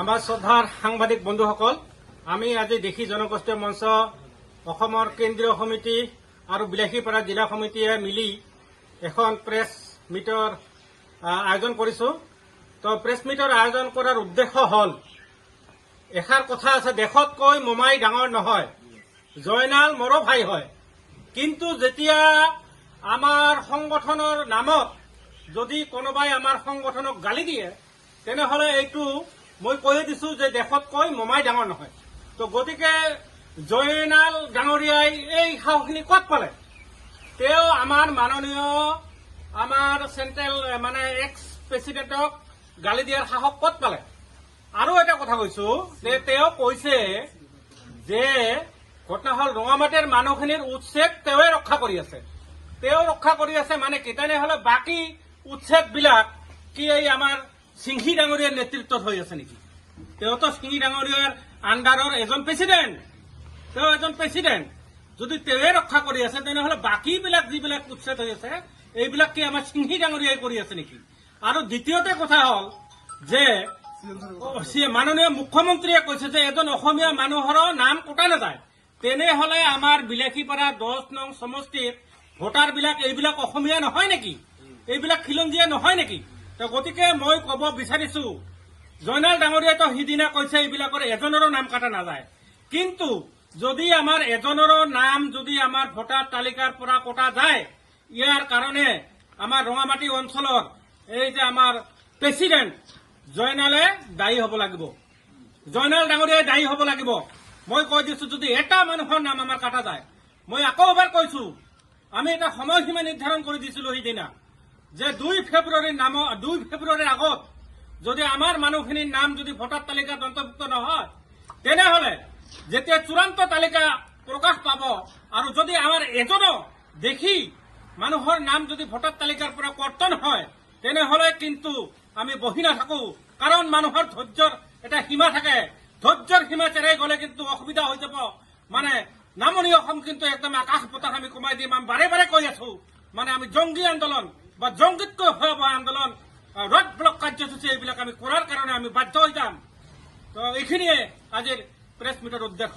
আমাৰ শ্ৰদ্ধাৰ সাংবাদিক বন্ধুসকল, আমি আজি দেশী জনগোষ্ঠীয় মঞ্চ অসমৰ কেন্দ্ৰীয় সমিতি আৰু বিলাসীপাৰা জিলা সমিতিয়ে মিলি এখন প্ৰেছ মিটৰ আয়োজন কৰিছো। তো প্ৰেছ মিটৰ আয়োজন কৰাৰ উদ্দেশ্য হ'ল, এষাৰ কথা আছে, দেশতকৈ মোমাই ডাঙৰ নহয়, জয়নাল মোৰো ভাই হয়। কিন্তু যেতিয়া আমাৰ সংগঠনৰ নামত যদি কোনোবাই আমাৰ সংগঠনক গালি দিয়ে, তেনেহলে এইটো মই কৈ দিছো যে দেশতকৈ মোমাই ডাঙৰ নহয়। তো গতিকে জয়নাল ডাঙৰীয়াই এই সাহসখিনি ক'ত পালে? তেওঁ আমাৰ মাননীয় আমাৰ চেন্ট্ৰেল এক্স প্ৰেচিডেণ্টক গালি দিয়াৰ সাহস ক'ত পালে? আৰু এটা কথা কৈছো যে তেওঁ কৈছে যে ঘটনা হ'ল ৰঙামাটিৰ মানুহখিনিৰ উচ্ছেদ তেওঁৱে ৰক্ষা কৰি আছে। তেওঁ ৰক্ষা কৰি আছে মানে কি? তেনেহলে বাকী উচ্ছেদবিলাক কি এই আমাৰ সিংহী ডাঙৰীয়াৰ নেতৃত্বত হৈ আছে নেকি? তেওঁতো সিংহী ডাঙৰীয়াৰ আণ্ডাৰৰ এজন প্ৰেচিডেণ্ট, তেওঁ এজন প্ৰেচিডেণ্ট। যদি তেওঁৱে ৰক্ষা কৰি আছে, তেনেহলে বাকীবিলাক যিবিলাক উচ্ছেদ হৈ আছে, এইবিলাক কি আমাৰ সিংহী ডাঙৰীয়াই কৰি আছে নেকি? আৰু দ্বিতীয়তে কথা হ'ল যে মাননীয় মুখ্যমন্ত্ৰীয়ে কৈছে যে এজন অসমীয়া মানুহৰ নাম কটা নাযায়। তেনেহলে আমাৰ বিলাসীপাৰা 10 নং সমষ্টিৰ ভোটাৰবিলাক এইবিলাক অসমীয়া নহয় নেকি? এইবিলাক খিলঞ্জীয়া নহয় নেকি? তো গতিকে মই ক'ব বিচাৰিছো, জয়নাল ডাঙৰীয়াতো সিদিনা কৈছে এইবিলাকৰ এজনৰো নাম কাটা নাযায়। কিন্তু যদি আমাৰ এজনৰো নাম যদি আমাৰ ভোটাৰ তালিকাৰ পৰা কটা যায়, ইয়াৰ কাৰণে আমাৰ ৰঙামাটি অঞ্চলৰ এই যে আমাৰ প্ৰেচিডেণ্ট জয়নালে দায়ী হ'ব লাগিব, জয়নাল ডাঙৰীয়াই দায়ী হ'ব লাগিব। মই কৈ দিছো, যদি এটা মানুহৰ নাম আমাৰ কাটা যায়, মই আকৌ এবাৰ কৈছো, আমি এটা সময়সীমা নিৰ্ধাৰণ কৰি দিছিলো সিদিনা যে 2 ফেব্ৰুৱাৰীৰ আগত যদি আমাৰ মানুহখিনিৰ নাম যদি ভোটাৰ তালিকাত অন্তৰ্ভুক্ত নহয়, তেনেহলে যেতিয়া চূড়ান্ত তালিকা প্ৰকাশ পাব আৰু যদি আমাৰ এজনো দেখি মানুহৰ নাম যদি ভোটাৰ তালিকাৰ পৰা কৰ্তন হয়, তেনেহলে কিন্তু আমি বহি নাথাকো। কাৰণ মানুহৰ ধৈৰ্যৰ এটা সীমা থাকে, ধৈৰ্যৰ সীমা চেৰাই গলে কিন্তু অসুবিধা হৈ যাব। নামনি অসম কিন্তু একদম আকাশ বতাহ আমি কমাই দিম। আমি বাৰে বাৰে কৈ আছো, আমি জংগী আন্দোলন বা জংগীতকৈ ভয়াৱহ আন্দোলন, ৰোড ব্লক কাৰ্যসূচী এইবিলাক আমি কৰাৰ কাৰণে আমি বাধ্য হৈ যাম। তো এইখিনিয়ে আজিৰ প্ৰেছ মিটৰ উদ্দেশ্য।